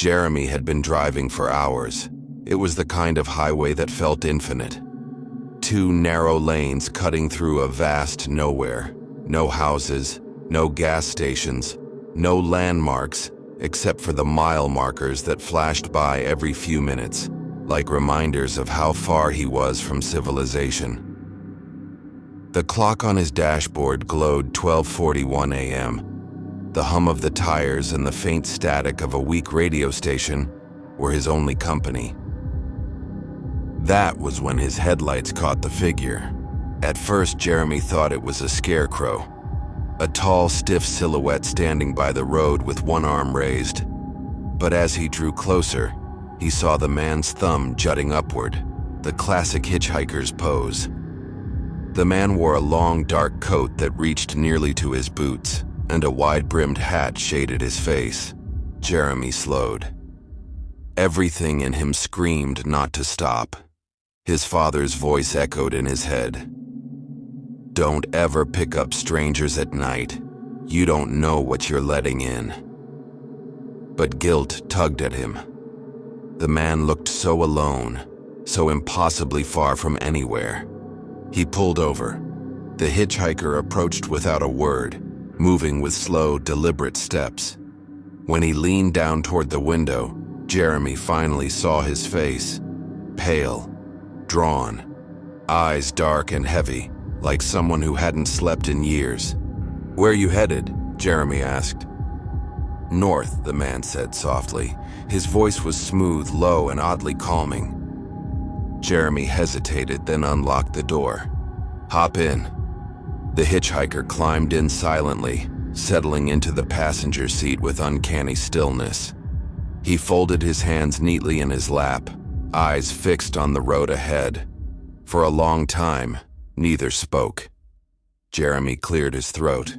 Jeremy had been driving for hours. It was the kind of highway that felt infinite. Two narrow lanes cutting through a vast nowhere. No houses, no gas stations, no landmarks, except for the mile markers that flashed by every few minutes, like reminders of how far he was from civilization. The clock on his dashboard glowed 12:41 a.m. The hum of the tires and the faint static of a weak radio station were his only company. That was when his headlights caught the figure. At first, Jeremy thought it was a scarecrow, a tall, stiff silhouette standing by the road with one arm raised. But as he drew closer, he saw the man's thumb jutting upward, the classic hitchhiker's pose. The man wore a long, dark coat that reached nearly to his boots, and a wide-brimmed hat shaded his face. Jeremy slowed. Everything in him screamed not to stop. His father's voice echoed in his head. "Don't ever pick up strangers at night. You don't know what you're letting in." But guilt tugged at him. The man looked so alone, so impossibly far from anywhere. He pulled over. The hitchhiker approached without a word, moving with slow, deliberate steps. When he leaned down toward the window, Jeremy finally saw his face. Pale, drawn, eyes dark and heavy, like someone who hadn't slept in years. "Where you headed?" Jeremy asked. "North," the man said softly. His voice was smooth, low, and oddly calming. Jeremy hesitated, then unlocked the door. "Hop in." The hitchhiker climbed in silently, settling into the passenger seat with uncanny stillness. He folded his hands neatly in his lap, eyes fixed on the road ahead. For a long time, neither spoke. Jeremy cleared his throat.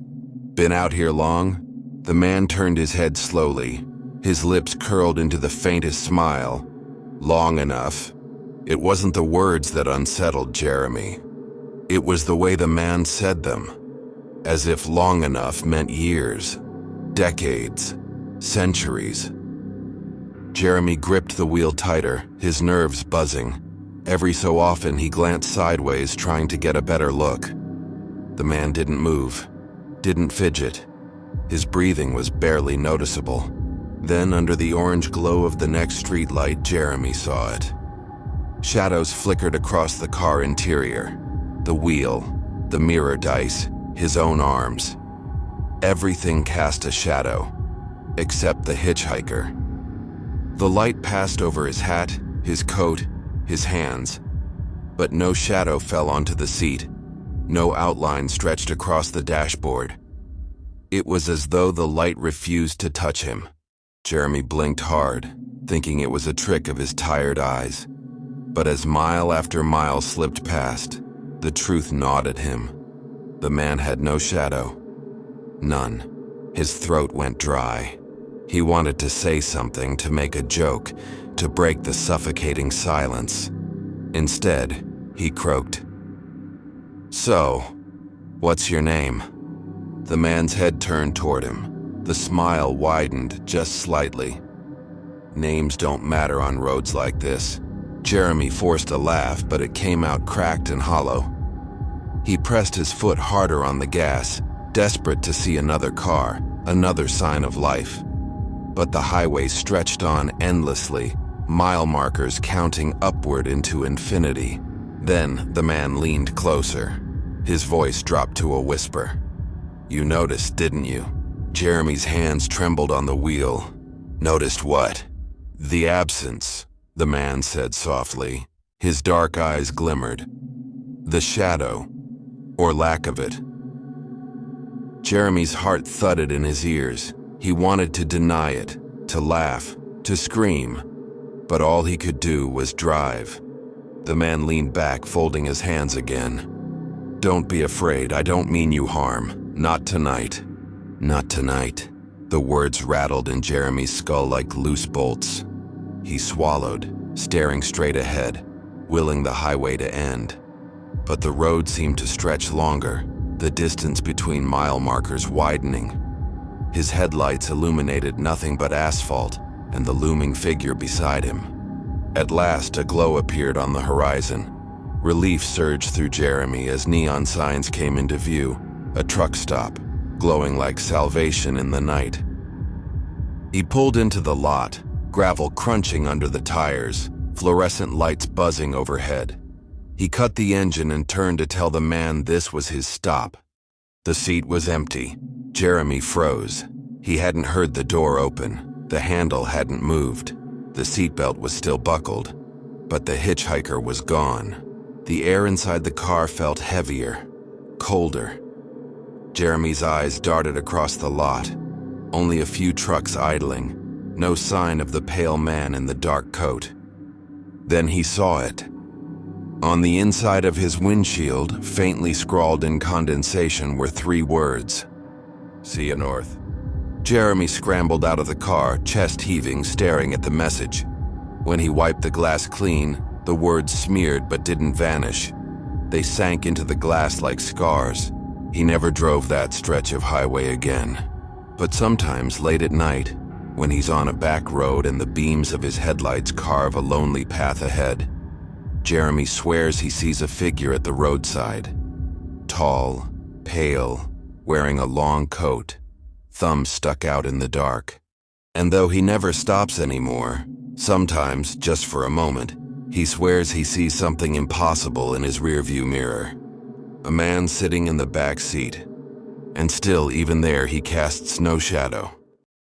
"Been out here long?" The man turned his head slowly, his lips curled into the faintest smile. "Long enough." It wasn't the words that unsettled Jeremy. It was the way the man said them, as if long enough meant years, decades, centuries. Jeremy gripped the wheel tighter, his nerves buzzing. Every so often he glanced sideways, trying to get a better look. The man didn't move, didn't fidget. His breathing was barely noticeable. Then, under the orange glow of the next streetlight, Jeremy saw it. Shadows flickered across the car interior. The wheel, the mirror dice, his own arms. Everything cast a shadow, except the hitchhiker. The light passed over his hat, his coat, his hands, but no shadow fell onto the seat. No outline stretched across the dashboard. It was as though the light refused to touch him. Jeremy blinked hard, thinking it was a trick of his tired eyes. But as mile after mile slipped past, the truth gnawed at him. The man had no shadow. None. His throat went dry. He wanted to say something, to make a joke, to break the suffocating silence. Instead, he croaked. "So, what's your name?" The man's head turned toward him. The smile widened just slightly. "Names don't matter on roads like this." Jeremy forced a laugh, but it came out cracked and hollow. He pressed his foot harder on the gas, desperate to see another car, another sign of life. But the highway stretched on endlessly, mile markers counting upward into infinity. Then the man leaned closer. His voice dropped to a whisper. "You noticed, didn't you?" Jeremy's hands trembled on the wheel. "Noticed what?" "The absence," the man said softly. His dark eyes glimmered. "The shadow, or lack of it." Jeremy's heart thudded in his ears. He wanted to deny it, to laugh, to scream, but all he could do was drive. The man leaned back, folding his hands again. "Don't be afraid, I don't mean you harm. Not tonight. Not tonight." The words rattled in Jeremy's skull like loose bolts. He swallowed, staring straight ahead, willing the highway to end. But the road seemed to stretch longer, the distance between mile markers widening. His headlights illuminated nothing but asphalt, and the looming figure beside him. At last, a glow appeared on the horizon. Relief surged through Jeremy as neon signs came into view, a truck stop, glowing like salvation in the night. He pulled into the lot, gravel crunching under the tires, fluorescent lights buzzing overhead. He cut the engine and turned to tell the man this was his stop. The seat was empty. Jeremy froze. He hadn't heard the door open. The handle hadn't moved. The seatbelt was still buckled. But the hitchhiker was gone. The air inside the car felt heavier, colder. Jeremy's eyes darted across the lot. Only a few trucks idling. No sign of the pale man in the dark coat. Then he saw it. On the inside of his windshield, faintly scrawled in condensation, were 3 words. "See you north." Jeremy scrambled out of the car, chest heaving, staring at the message. When he wiped the glass clean, the words smeared but didn't vanish. They sank into the glass like scars. He never drove that stretch of highway again. But sometimes, late at night, when he's on a back road and the beams of his headlights carve a lonely path ahead, Jeremy swears he sees a figure at the roadside. Tall, pale, wearing a long coat, thumbs stuck out in the dark. And though he never stops anymore, sometimes, just for a moment, he swears he sees something impossible in his rearview mirror. A man sitting in the back seat. And still, even there, he casts no shadow.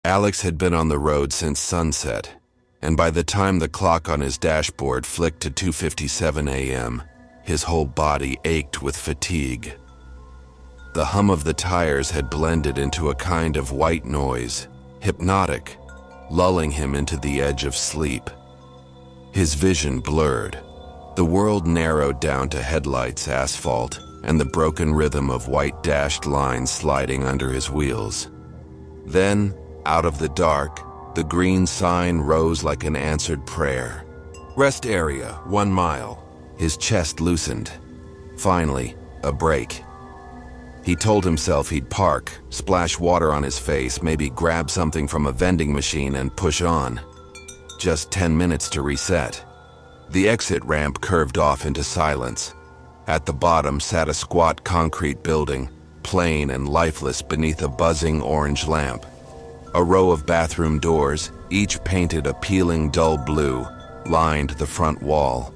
Alex had been on the road since sunset, and by the time the clock on his dashboard flicked to 2:57 a.m., his whole body ached with fatigue. The hum of the tires had blended into a kind of white noise, hypnotic, lulling him into the edge of sleep. His vision blurred. The world narrowed down to headlights, asphalt, and the broken rhythm of white dashed lines sliding under his wheels. Then, out of the dark, the green sign rose like an answered prayer. "Rest area, 1 mile." His chest loosened. Finally, a break. He told himself he'd park, splash water on his face, maybe grab something from a vending machine and push on. Just 10 minutes to reset. The exit ramp curved off into silence. At the bottom sat a squat concrete building, plain and lifeless beneath a buzzing orange lamp. A row of bathroom doors, each painted a peeling dull blue, lined the front wall.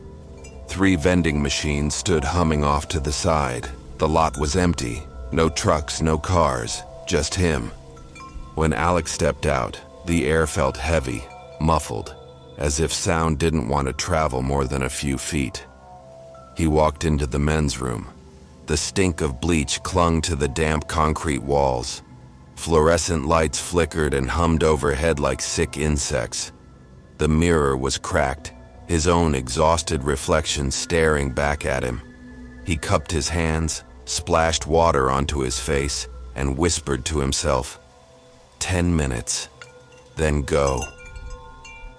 3 vending machines stood humming off to the side. The lot was empty. No trucks, no cars, just him. When Alex stepped out, the air felt heavy, muffled, as if sound didn't want to travel more than a few feet. He walked into the men's room. The stink of bleach clung to the damp concrete walls. Fluorescent lights flickered and hummed overhead like sick insects. The mirror was cracked, his own exhausted reflection staring back at him. He cupped his hands, splashed water onto his face, and whispered to himself, 10 minutes, then go.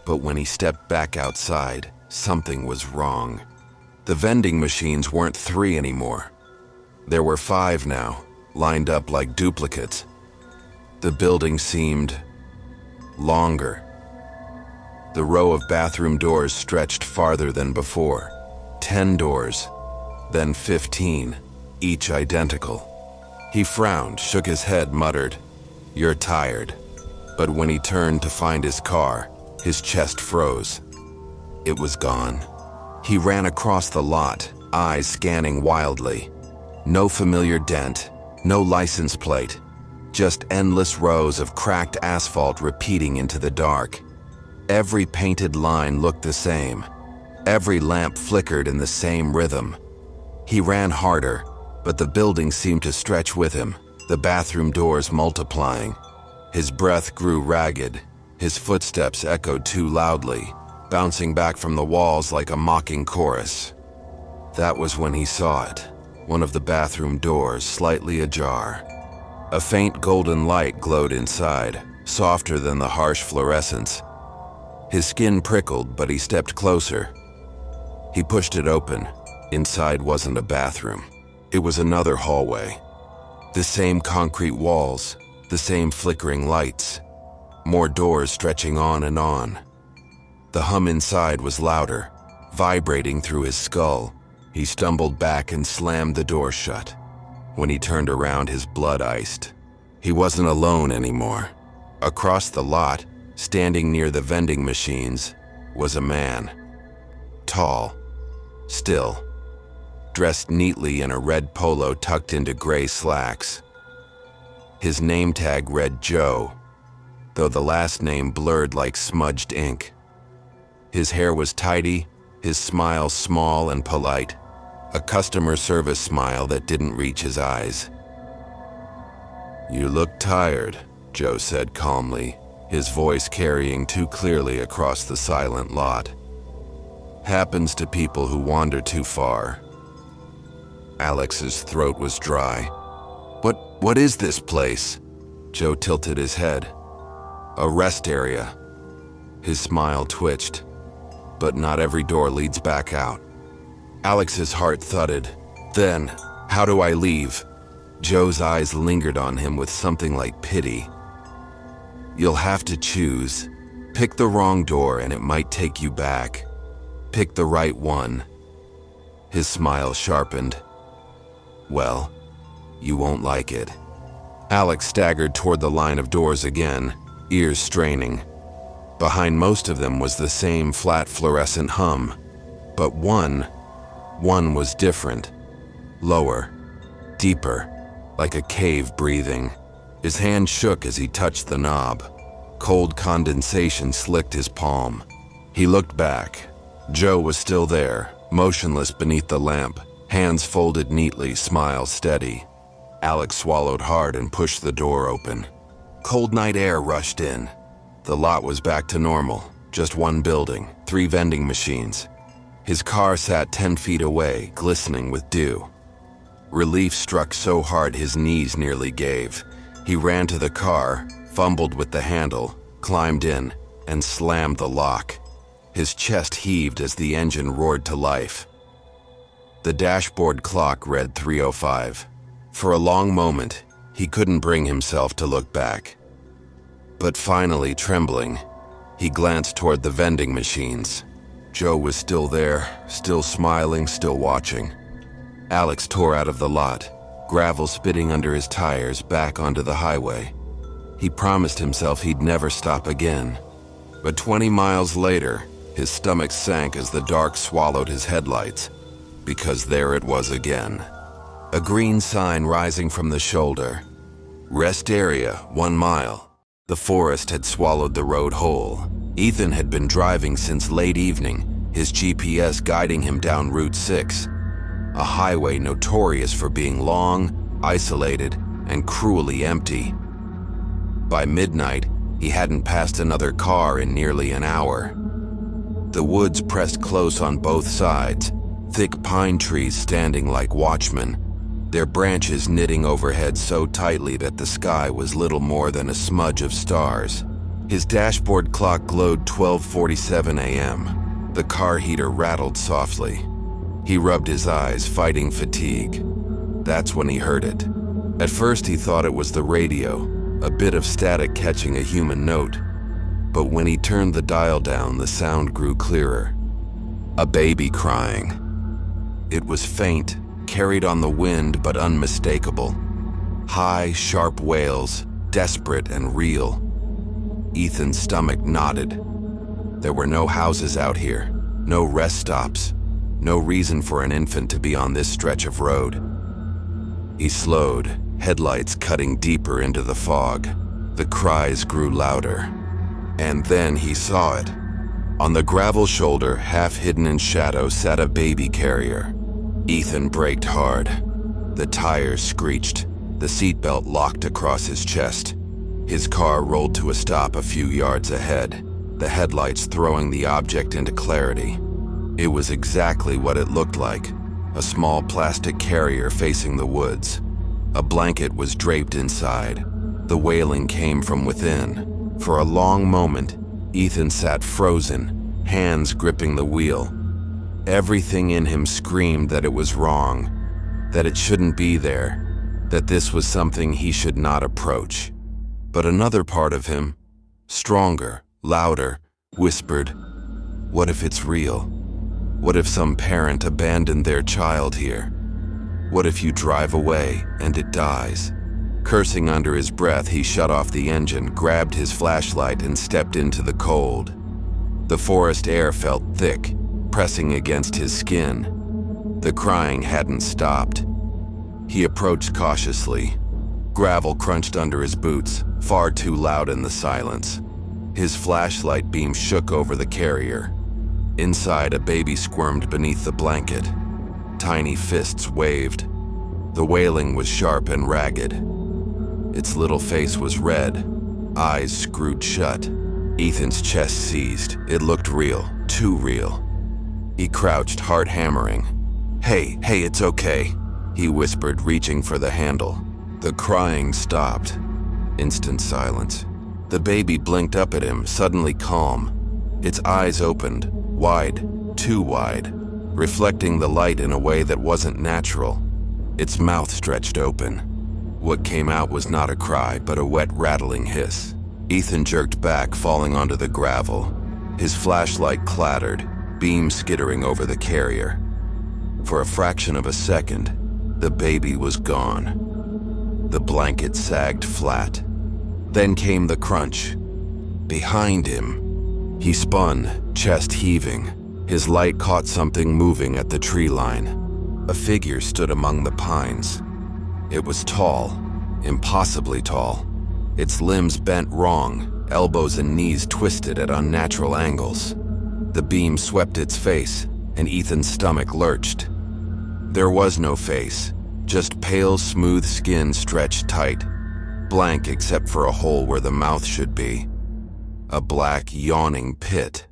But when he stepped back outside, something was wrong. The vending machines weren't 3 anymore. There were 5 now, lined up like duplicates. The building seemed longer. The row of bathroom doors stretched farther than before. 10 doors, then 15, each identical. He frowned, shook his head, muttered, "You're tired." But when he turned to find his car, his chest froze. It was gone. He ran across the lot, eyes scanning wildly. No familiar dent, no license plate, just endless rows of cracked asphalt repeating into the dark. Every painted line looked the same. Every lamp flickered in the same rhythm. He ran harder, but the building seemed to stretch with him, the bathroom doors multiplying. His breath grew ragged. His footsteps echoed too loudly, bouncing back from the walls like a mocking chorus. That was when he saw it, one of the bathroom doors slightly ajar. A faint golden light glowed inside, softer than the harsh fluorescence. His skin prickled, but he stepped closer. He pushed it open. Inside wasn't a bathroom. It was another hallway. The same concrete walls, the same flickering lights. more doors stretching on and on. The hum inside was louder, vibrating through his skull. He stumbled back and slammed the door shut. When he turned around, his blood iced. He wasn't alone anymore. Across the lot, standing near the vending machines, was a man. Tall, still, dressed neatly in a red polo tucked into gray slacks. His name tag read Joe, though the last name blurred like smudged ink. His hair was tidy, his smile small and polite, a customer service smile that didn't reach his eyes. "You look tired," Joe said calmly, his voice carrying too clearly across the silent lot. "Happens to people who wander too far." Alex's throat was dry. What is this place?" Joe tilted his head. "A rest area." His smile twitched. "But not every door leads back out." Alex's heart thudded. "Then, how do I leave?" Joe's eyes lingered on him with something like pity. "You'll have to choose. Pick the wrong door and it might take you back. Pick the right one." His smile sharpened. "Well, you won't like it." Alex staggered toward the line of doors again, ears straining. Behind most of them was the same flat fluorescent hum, but one was different. Lower, deeper, like a cave breathing. His hand shook as he touched the knob. Cold condensation slicked his palm. He looked back. Joe was still there, motionless beneath the lamp, hands folded neatly, smile steady. Alex swallowed hard and pushed the door open. Cold night air rushed in. The lot was back to normal, just one building, 3 vending machines. His car sat 10 feet away, glistening with dew. Relief struck so hard his knees nearly gave. He ran to the car, fumbled with the handle, climbed in, and slammed the lock. His chest heaved as the engine roared to life. The dashboard clock read 3:05. For a long moment, he couldn't bring himself to look back. But finally, trembling, he glanced toward the vending machines. Joe was still there, still smiling, still watching. Alex tore out of the lot, gravel spitting under his tires, back onto the highway. He promised himself he'd never stop again. But 20 miles later, his stomach sank as the dark swallowed his headlights, because there it was again. A green sign rising from the shoulder. Rest area, 1 mile. The forest had swallowed the road whole. Ethan had been driving since late evening, his GPS guiding him down Route 6, a highway notorious for being long, isolated, and cruelly empty. By midnight, he hadn't passed another car in nearly an hour. The woods pressed close on both sides, thick pine trees standing like watchmen, their branches knitting overhead so tightly that the sky was little more than a smudge of stars. His dashboard clock glowed 12:47 a.m. The car heater rattled softly. He rubbed his eyes, fighting fatigue. That's when he heard it. At first he thought it was the radio, a bit of static catching a human note. But when he turned the dial down, the sound grew clearer. A baby crying. It was faint, carried on the wind but unmistakable. High, sharp wails, desperate and real. Ethan's stomach knotted. There were no houses out here, no rest stops, no reason for an infant to be on this stretch of road. He slowed, headlights cutting deeper into the fog. The cries grew louder. And then he saw it. On the gravel shoulder, half hidden in shadow, sat a baby carrier. Ethan braked hard. The tires screeched. The seatbelt locked across his chest. His car rolled to a stop a few yards ahead, the headlights throwing the object into clarity. It was exactly what it looked like, a small plastic carrier facing the woods. A blanket was draped inside. The wailing came from within. For a long moment, Ethan sat frozen, hands gripping the wheel. Everything in him screamed that it was wrong, that it shouldn't be there, that this was something he should not approach. But another part of him, stronger, louder, whispered, "What if it's real? What if some parent abandoned their child here? What if you drive away and it dies?" Cursing under his breath, he shut off the engine, grabbed his flashlight, and stepped into the cold. The forest air felt thick, pressing against his skin. The crying hadn't stopped. He approached cautiously. Gravel crunched under his boots, far too loud in the silence. His flashlight beam shook over the carrier. Inside, a baby squirmed beneath the blanket. Tiny fists waved. The wailing was sharp and ragged. Its little face was red, eyes screwed shut. Ethan's chest seized. It looked real, too real. He crouched, heart hammering. Hey, it's okay," he whispered, reaching for the handle. The crying stopped. Instant silence. The baby blinked up at him, suddenly calm. Its eyes opened, wide, too wide, reflecting the light in a way that wasn't natural. Its mouth stretched open. What came out was not a cry, but a wet, rattling hiss. Ethan jerked back, falling onto the gravel. His flashlight clattered, beam skittering over the carrier. For a fraction of a second, the baby was gone. The blanket sagged flat. Then came the crunch. Behind him, he spun, chest heaving. His light caught something moving at the tree line. A figure stood among the pines. It was tall, impossibly tall. Its limbs bent wrong, elbows and knees twisted at unnatural angles. The beam swept its face, and Ethan's stomach lurched. There was no face, just pale, smooth skin stretched tight, blank except for a hole where the mouth should be. A black, yawning pit.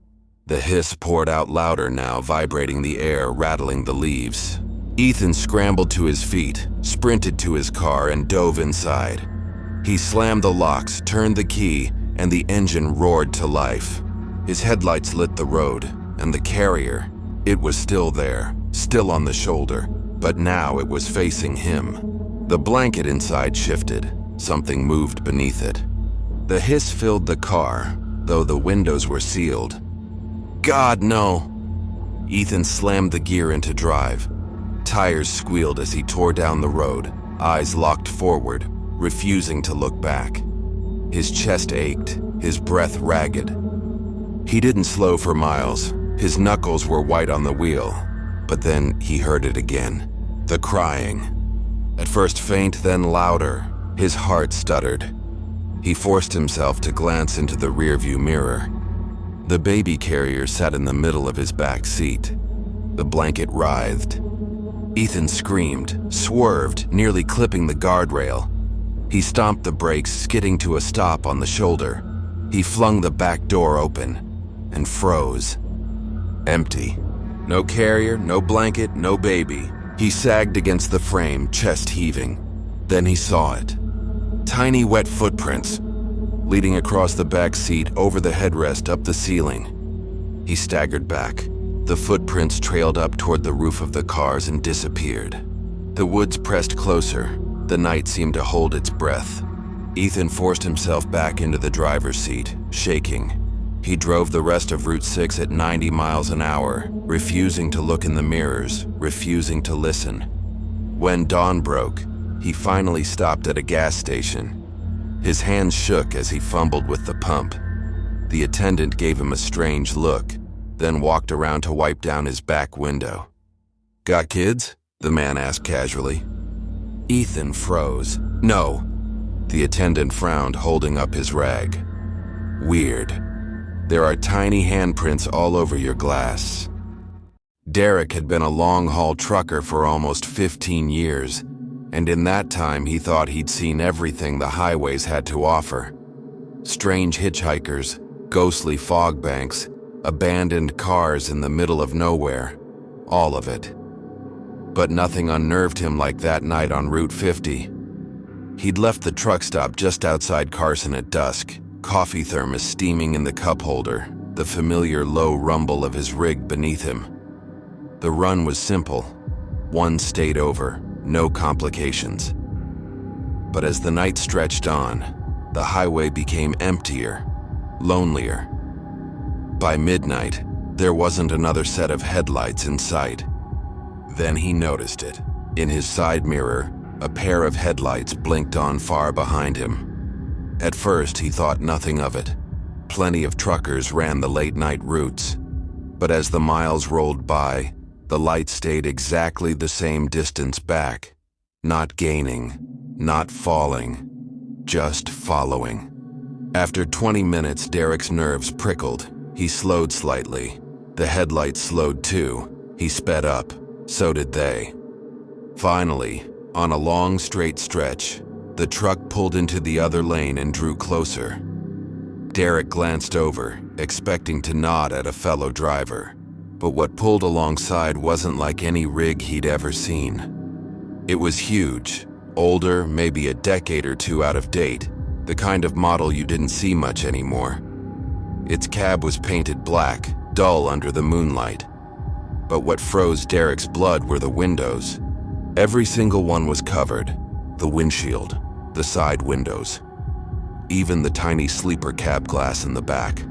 The hiss poured out louder now, vibrating the air, rattling the leaves. Ethan scrambled to his feet, sprinted to his car, and dove inside. He slammed the locks, turned the key, and the engine roared to life. His headlights lit the road, and the carrier. It was still there, still on the shoulder, but now it was facing him. The blanket inside shifted. Something moved beneath it. The hiss filled the car, though the windows were sealed. God, no! Ethan slammed the gear into drive. Tires squealed as he tore down the road, eyes locked forward, refusing to look back. His chest ached, his breath ragged. He didn't slow for miles. His knuckles were white on the wheel. But then he heard it again. The crying. At first faint, then louder. His heart stuttered. He forced himself to glance into the rearview mirror. The baby carrier sat in the middle of his back seat. The blanket writhed. Ethan screamed, swerved, nearly clipping the guardrail. He stomped the brakes, skidding to a stop on the shoulder. He flung the back door open and froze. Empty. No carrier, no blanket, no baby. He sagged against the frame, chest heaving. Then he saw it. Tiny wet footprints, leading across the back seat, over the headrest, up the ceiling. He staggered back. The footprints trailed up toward the roof of the cars and disappeared. The woods pressed closer. The night seemed to hold its breath. Ethan forced himself back into the driver's seat, shaking. He drove the rest of Route 6 at 90 miles an hour, refusing to look in the mirrors, refusing to listen. When dawn broke, he finally stopped at a gas station. His hands shook as he fumbled with the pump. The attendant gave him a strange look, then walked around to wipe down his back window. "Got kids?" the man asked casually. Ethan froze. "No." The attendant frowned, holding up his rag. "Weird. There are tiny handprints all over your glass." Derek had been a long-haul trucker for almost 15 years, and in that time he thought he'd seen everything the highways had to offer. Strange hitchhikers, ghostly fog banks, abandoned cars in the middle of nowhere, all of it. But nothing unnerved him like that night on Route 50. He'd left the truck stop just outside Carson at dusk, coffee thermos steaming in the cup holder, the familiar low rumble of his rig beneath him. The run was simple. One state over, no complications. But as the night stretched on, the highway became emptier. lonelier. By midnight, there wasn't another set of headlights in sight. Then he noticed it. In his side mirror, a pair of headlights blinked on far behind him. At first, he thought nothing of it. Plenty of truckers ran the late-night routes. But as the miles rolled by, the light stayed exactly the same distance back. Not gaining, not falling, just following. After 20 minutes, Derek's nerves prickled. He slowed slightly. The headlights slowed too. He sped up. So did they. Finally, on a long straight stretch, the truck pulled into the other lane and drew closer. Derek glanced over, expecting to nod at a fellow driver. But what pulled alongside wasn't like any rig he'd ever seen. It was huge, older, maybe a decade or two out of date, the kind of model you didn't see much anymore. Its cab was painted black, dull under the moonlight. But what froze Derek's blood were the windows. Every single one was covered. The windshield, the side windows, even the tiny sleeper cab glass in the back.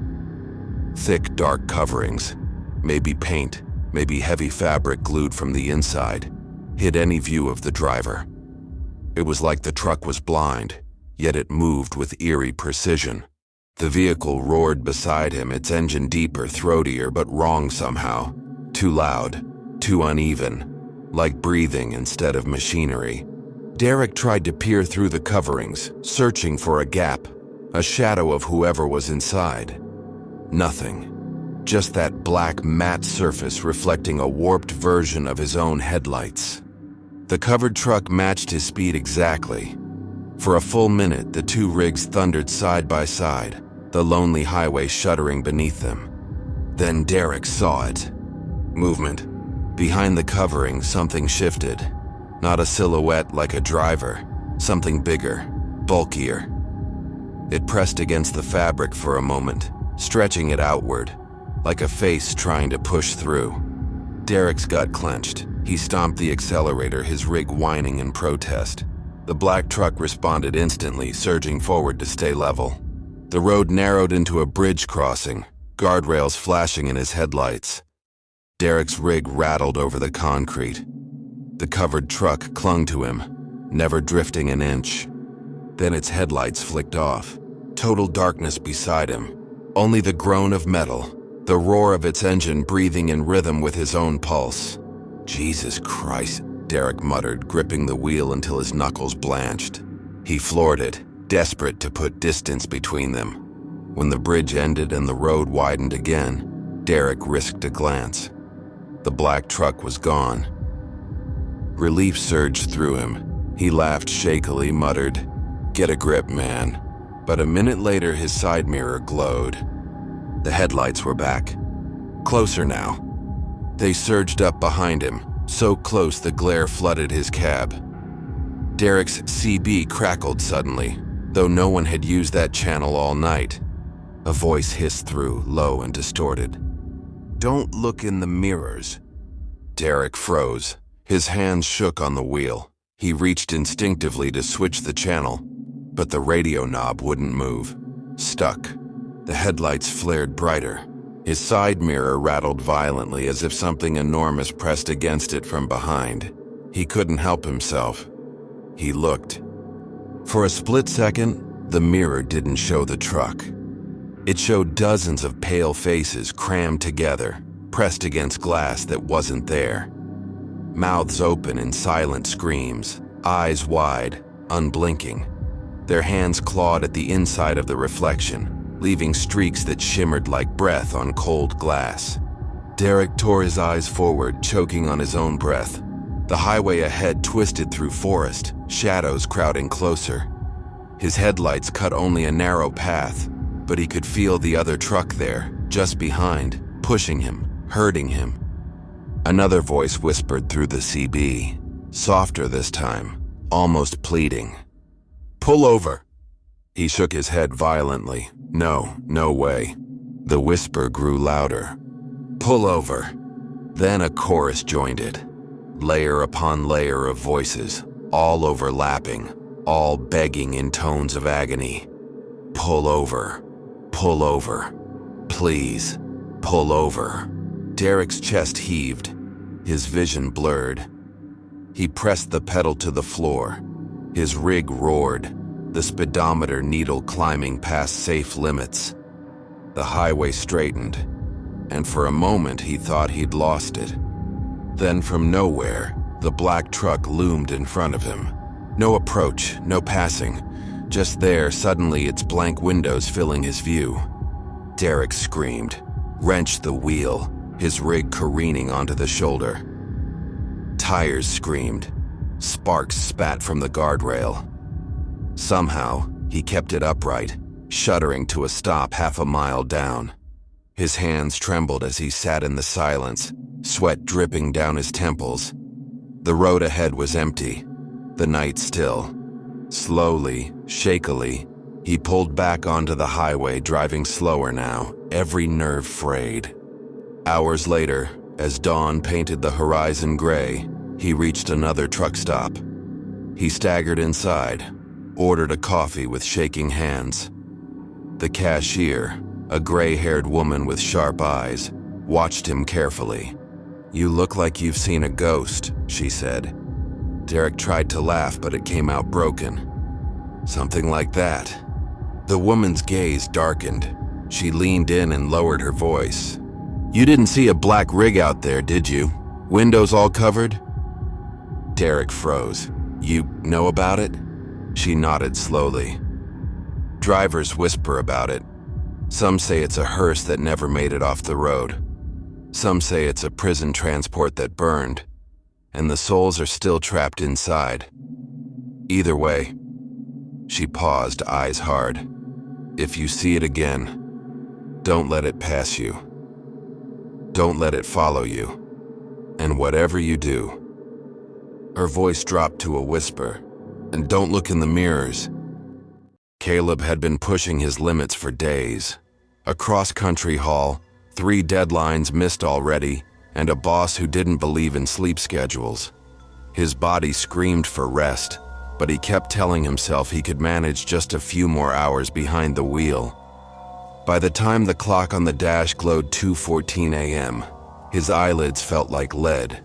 Thick, dark coverings, maybe paint, maybe heavy fabric glued from the inside, hid any view of the driver. It was like the truck was blind, yet it moved with eerie precision. The vehicle roared beside him, its engine deeper, throatier, but wrong somehow. Too loud, too uneven, like breathing instead of machinery. Derek tried to peer through the coverings, searching for a gap, a shadow of whoever was inside. Nothing. Just that black matte surface reflecting a warped version of his own headlights. The covered truck matched his speed exactly. For a full minute, the two rigs thundered side by side, the lonely highway shuddering beneath them. Then Derek saw it. Movement. Behind the covering, something shifted. Not a silhouette like a driver, something bigger, bulkier. It pressed against the fabric for a moment, stretching it outward, like a face trying to push through. Derek's gut clenched. He stomped the accelerator, his rig whining in protest. The black truck responded instantly, surging forward to stay level. The road narrowed into a bridge crossing, guardrails flashing in his headlights. Derek's rig rattled over the concrete. The covered truck clung to him, never drifting an inch. Then its headlights flicked off. Total darkness beside him. Only the groan of metal, the roar of its engine breathing in rhythm with his own pulse. Jesus Christ, Derek muttered, gripping the wheel until his knuckles blanched. He floored it, desperate to put distance between them. When the bridge ended and the road widened again, Derek risked a glance. The black truck was gone. Relief surged through him. He laughed shakily, muttered, "Get a grip, man." But a minute later, his side mirror glowed. The headlights were back. Closer now. They surged up behind him, so close the glare flooded his cab. Derek's CB crackled suddenly, though no one had used that channel all night. A voice hissed through, low and distorted. "Don't look in the mirrors." Derek froze. His hands shook on the wheel. He reached instinctively to switch the channel, but the radio knob wouldn't move. Stuck. The headlights flared brighter. His side mirror rattled violently as if something enormous pressed against it from behind. He couldn't help himself. He looked. For a split second, the mirror didn't show the truck. It showed dozens of pale faces crammed together, pressed against glass that wasn't there. Mouths open in silent screams, eyes wide, unblinking. Their hands clawed at the inside of the reflection, leaving streaks that shimmered like breath on cold glass. Derek tore his eyes forward, choking on his own breath. The highway ahead twisted through forest, shadows crowding closer. His headlights cut only a narrow path, but he could feel the other truck there, just behind, pushing him, hurting him. Another voice whispered through the CB, softer this time, almost pleading. "Pull over." He shook his head violently. No way. The whisper grew louder. "Pull over." Then a chorus joined it. Layer upon layer of voices, all overlapping, all begging in tones of agony. "Pull over. "Pull over. Please, pull over." Derek's chest heaved, his vision blurred. He pressed the pedal to the floor. His rig roared, the speedometer needle climbing past safe limits. The highway straightened, and for a moment he thought he'd lost it. Then from nowhere, the black truck loomed in front of him. No approach, no passing. Just there, suddenly its blank windows filling his view. Derek screamed, wrenched the wheel, his rig careening onto the shoulder. Tires screamed. Sparks spat from the guardrail. Somehow, he kept it upright, shuddering to a stop half a mile down. His hands trembled as he sat in the silence, sweat dripping down his temples. The road ahead was empty, the night still. Slowly, shakily, he pulled back onto the highway, driving slower now, every nerve frayed. Hours later, as dawn painted the horizon gray, he reached another truck stop. He staggered inside, ordered a coffee with shaking hands. The cashier, a gray-haired woman with sharp eyes, watched him carefully. "You look like you've seen a ghost," she said. Derek tried to laugh, but it came out broken. "Something like that." The woman's gaze darkened. She leaned in and lowered her voice. "You didn't see a black rig out there, did you? Windows all covered?" Derek froze. "You know about it?" She nodded slowly. "Drivers whisper about it. Some say it's a hearse that never made it off the road. Some say it's a prison transport that burned, and the souls are still trapped inside. Either way," she paused, eyes hard, "if you see it again, don't let it pass you. Don't let it follow you. And whatever you do," her voice dropped to a whisper, "and don't look in the mirrors." Caleb had been pushing his limits for days. A cross-country haul, 3 deadlines missed already, and a boss who didn't believe in sleep schedules. His body screamed for rest, but he kept telling himself he could manage just a few more hours behind the wheel. By the time the clock on the dash glowed 2:14 a.m., his eyelids felt like lead.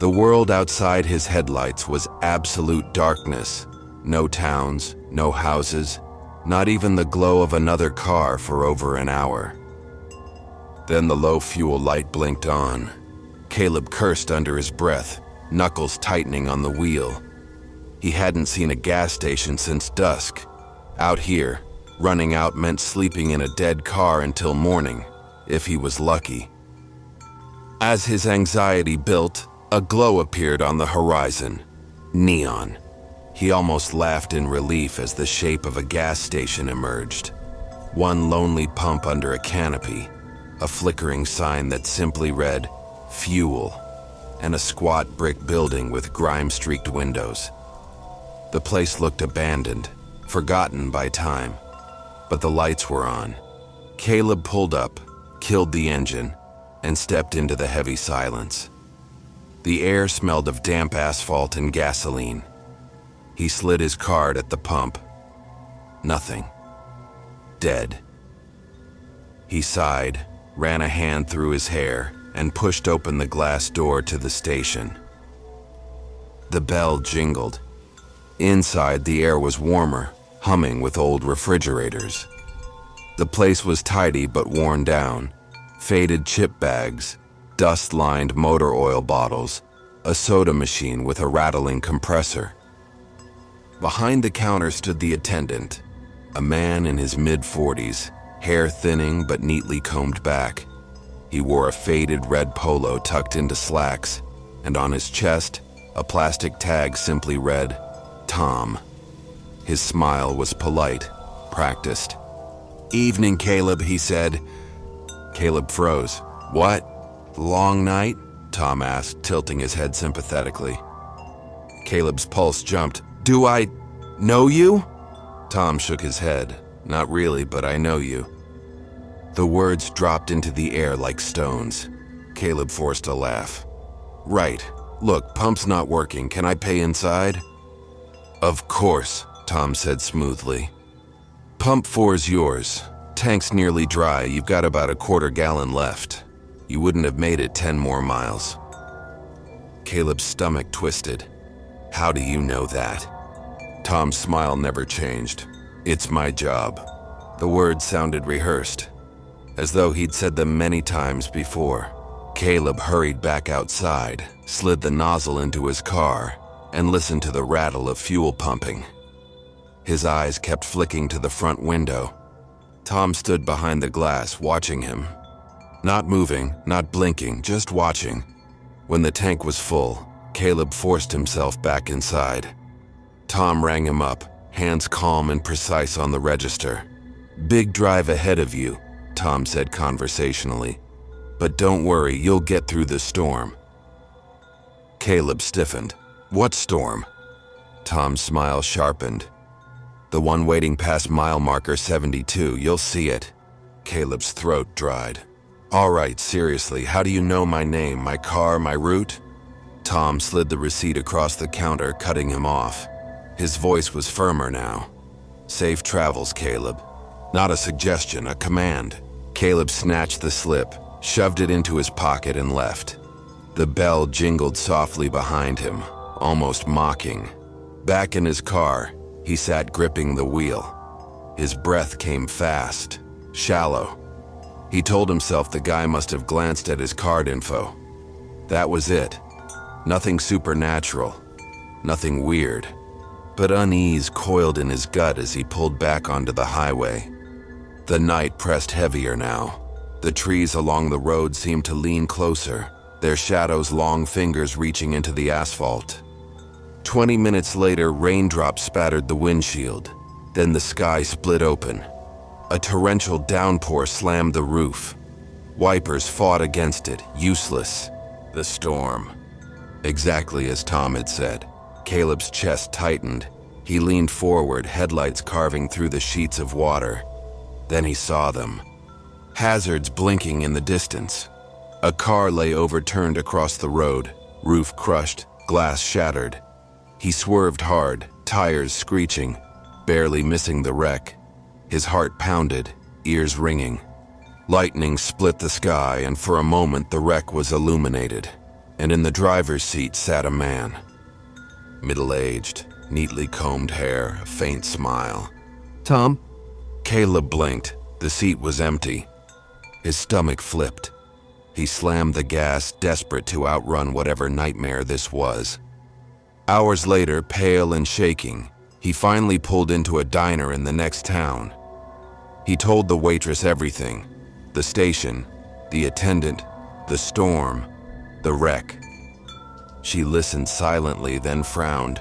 The world outside his headlights was absolute darkness. No towns, no houses, not even the glow of another car for over an hour. Then the low fuel light blinked on. Caleb cursed under his breath, knuckles tightening on the wheel. He hadn't seen a gas station since dusk. Out here, running out meant sleeping in a dead car until morning, if he was lucky. As his anxiety built, a glow appeared on the horizon. Neon. He almost laughed in relief as the shape of a gas station emerged. One lonely pump under a canopy, a flickering sign that simply read, "Fuel," and a squat brick building with grime-streaked windows. The place looked abandoned, forgotten by time, but the lights were on. Caleb pulled up, killed the engine, and stepped into the heavy silence. The air smelled of damp asphalt and gasoline. He slid his card at the pump. Nothing. Dead. He sighed, ran a hand through his hair, and pushed open the glass door to the station. The bell jingled. Inside, the air was warmer, humming with old refrigerators. The place was tidy but worn down. Faded chip bags, dust-lined motor oil bottles, a soda machine with a rattling compressor. Behind the counter stood the attendant, a man in his mid-40s, hair thinning but neatly combed back. He wore a faded red polo tucked into slacks, and on his chest, a plastic tag simply read, "Tom." His smile was polite, practiced. "Evening, Caleb," he said. Caleb froze. "What? Long night?" Tom asked, tilting his head sympathetically. Caleb's pulse jumped. "Do I know you?" Tom shook his head. "Not really, but I know you." The words dropped into the air like stones. Caleb forced a laugh. "Right. Look, pump's not working. Can I pay inside?" "Of course," Tom said smoothly. "Pump 4's yours. Tank's nearly dry, you've got about a quarter gallon left. You wouldn't have made it 10 more miles. Caleb's stomach twisted. How do you know that? Tom's smile never changed. It's my job. The words sounded rehearsed, as though he'd said them many times before. Caleb hurried back outside, slid the nozzle into his car, and listened to the rattle of fuel pumping. His eyes kept flicking to the front window. Tom stood behind the glass, watching him. Not moving, not blinking, just watching. When the tank was full, Caleb forced himself back inside. Tom rang him up, hands calm and precise on the register. "Big drive ahead of you," Tom said conversationally. "But don't worry, you'll get through the storm." Caleb stiffened. "What storm?" Tom's smile sharpened. "The one waiting past mile marker 72, you'll see it." Caleb's throat dried. "All right, seriously, how do you know my name, my car, my route?" Tom slid the receipt across the counter, cutting him off. His voice was firmer now. "Safe travels, Caleb." Not a suggestion, a command. Caleb snatched the slip, shoved it into his pocket, and left. The bell jingled softly behind him, almost mocking. Back in his car, he sat gripping the wheel. His breath came fast, shallow. He told himself the guy must have glanced at his card info. That was it. Nothing supernatural, nothing weird. But unease coiled in his gut as he pulled back onto the highway. The night pressed heavier now. The trees along the road seemed to lean closer, their shadows long fingers reaching into the asphalt. 20 minutes later, raindrops spattered the windshield. Then the sky split open. A torrential downpour slammed the roof. Wipers fought against it, useless. The storm. Exactly as Tom had said. Caleb's chest tightened. He leaned forward, headlights carving through the sheets of water. Then he saw them. Hazards blinking in the distance. A car lay overturned across the road, roof crushed, glass shattered. He swerved hard, tires screeching, barely missing the wreck. His heart pounded, ears ringing. Lightning split the sky, and for a moment the wreck was illuminated, and in the driver's seat sat a man. Middle-aged, neatly combed hair, a faint smile. "Tom?" Caleb blinked. The seat was empty. His stomach flipped. He slammed the gas, desperate to outrun whatever nightmare this was. Hours later, pale and shaking, he finally pulled into a diner in the next town. He told the waitress everything: the station, the attendant, the storm, the wreck. She listened silently, then frowned.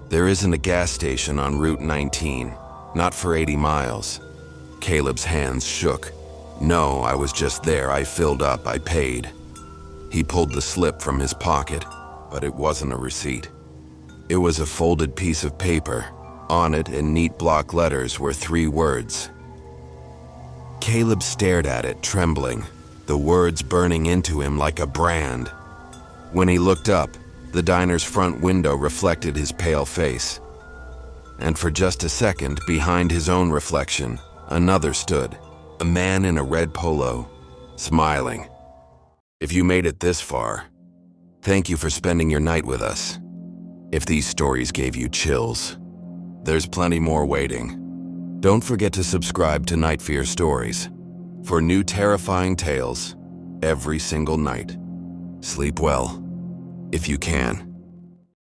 "There isn't a gas station on Route 19, not for 80 miles. Caleb's hands shook. "No, I was just there. I filled up. I paid." He pulled the slip from his pocket, but it wasn't a receipt. It was a folded piece of paper. On it, in neat block letters, were 3 words. Caleb stared at it, trembling, the words burning into him like a brand. When he looked up, the diner's front window reflected his pale face. And for just a second, behind his own reflection, another stood, a man in a red polo, smiling. If you made it this far, thank you for spending your night with us. If these stories gave you chills, there's plenty more waiting. Don't forget to subscribe to Night Fear Stories for new terrifying tales every single night. Sleep well, if you can.